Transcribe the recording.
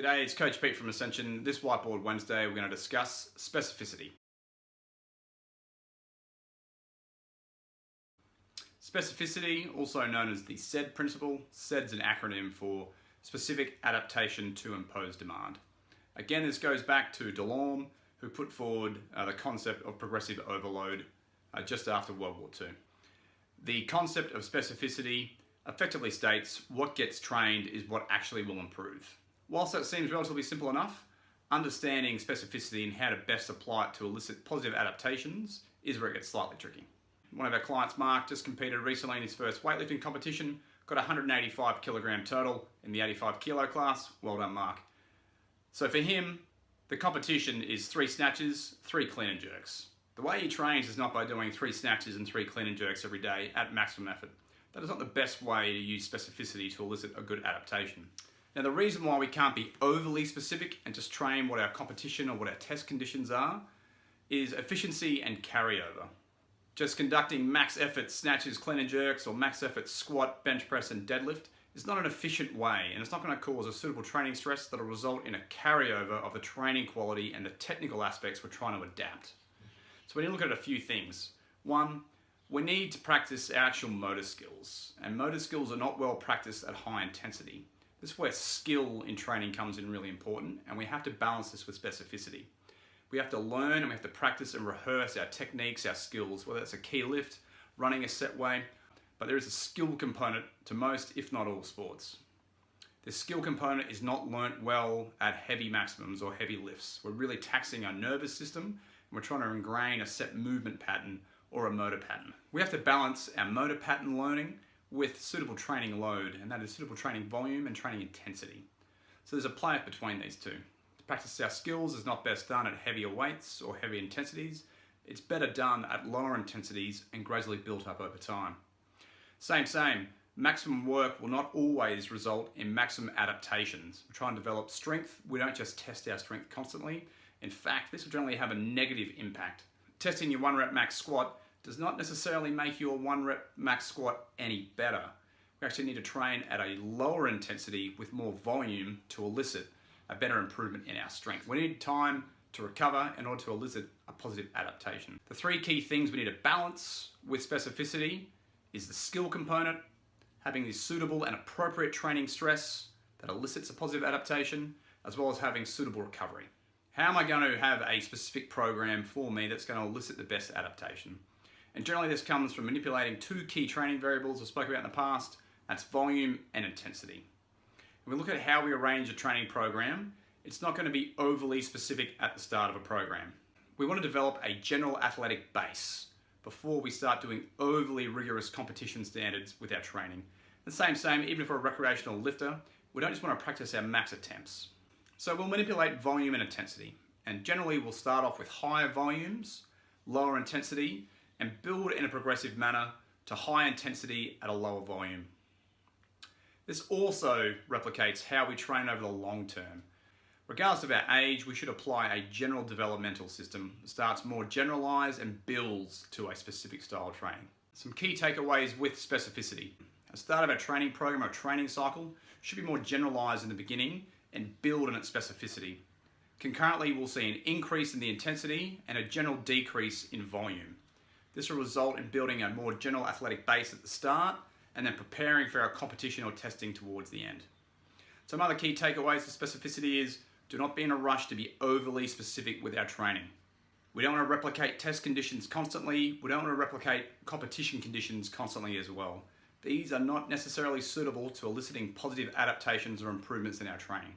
G'day, it's Coach Pete from Ascension. This Whiteboard Wednesday we're going to discuss specificity. Specificity, also known as the SAID principle. SAID's an acronym for Specific Adaptation to Imposed Demand. Again, this goes back to Delorme, who put forward the concept of progressive overload just after World War II. The concept of specificity effectively states what gets trained is what actually will improve. Whilst that seems relatively simple enough, understanding specificity and how to best apply it to elicit positive adaptations is where it gets slightly tricky. One of our clients, Mark, just competed recently in his first weightlifting competition, got 185 kilogram total in the 85 kilo class. Well done, Mark. So for him, the competition is 3 snatches, 3 clean and jerks. The way he trains is not by doing 3 snatches and 3 clean and jerks every day at maximum effort. That is not the best way to use specificity to elicit a good adaptation. Now, the reason why we can't be overly specific and just train what our competition or what our test conditions are is efficiency and carryover. Just conducting max effort snatches, clean and jerks, or max effort squat, bench press and deadlift is not an efficient way, and it's not going to cause a suitable training stress that will result in a carryover of the training quality and the technical aspects we're trying to adapt. So we need to look at a few things. One, we need to practice our actual motor skills, and motor skills are not well practiced at high intensity. This is where skill in training comes in really important, and we have to balance this with specificity. We have to learn and we have to practice and rehearse our techniques, our skills, whether it's a key lift, running a set way, but there is a skill component to most, if not all, sports. The skill component is not learnt well at heavy maximums or heavy lifts. We're really taxing our nervous system, and we're trying to ingrain a set movement pattern or a motor pattern. We have to balance our motor pattern learning with suitable training load, and that is suitable training volume and training intensity. So there's a play-off between these two. To practice our skills is not best done at heavier weights or heavy intensities. It's better done at lower intensities and gradually built up over time. Same. Maximum work will not always result in maximum adaptations. We try and develop strength. We don't just test our strength constantly. In fact, this will generally have a negative impact. Testing your 1 rep max squat does not necessarily make your 1 rep max squat any better. We actually need to train at a lower intensity with more volume to elicit a better improvement in our strength. We need time to recover in order to elicit a positive adaptation. The 3 key things we need to balance with specificity is the skill component, having the suitable and appropriate training stress that elicits a positive adaptation, as well as having suitable recovery. How am I going to have a specific program for me that's going to elicit the best adaptation? And generally this comes from manipulating 2 key training variables I spoke about in the past. That's volume and intensity. When we look at how we arrange a training program, it's not going to be overly specific at the start of a program. We want to develop a general athletic base before we start doing overly rigorous competition standards with our training. The same, even if we're a recreational lifter, we don't just want to practice our max attempts. So we'll manipulate volume and intensity. And generally we'll start off with higher volumes, lower intensity, and build in a progressive manner to high intensity at a lower volume. This also replicates how we train over the long term. Regardless of our age, we should apply a general developmental system that starts more generalized and builds to a specific style of training. Some key takeaways with specificity. At the start of our training program or training cycle should be more generalized in the beginning and build on its specificity. Concurrently, we'll see an increase in the intensity and a general decrease in volume. This will result in building a more general athletic base at the start and then preparing for our competition or testing towards the end. Some other key takeaways for specificity is do not be in a rush to be overly specific with our training. We don't want to replicate test conditions constantly. We don't want to replicate competition conditions constantly as well. These are not necessarily suitable to eliciting positive adaptations or improvements in our training.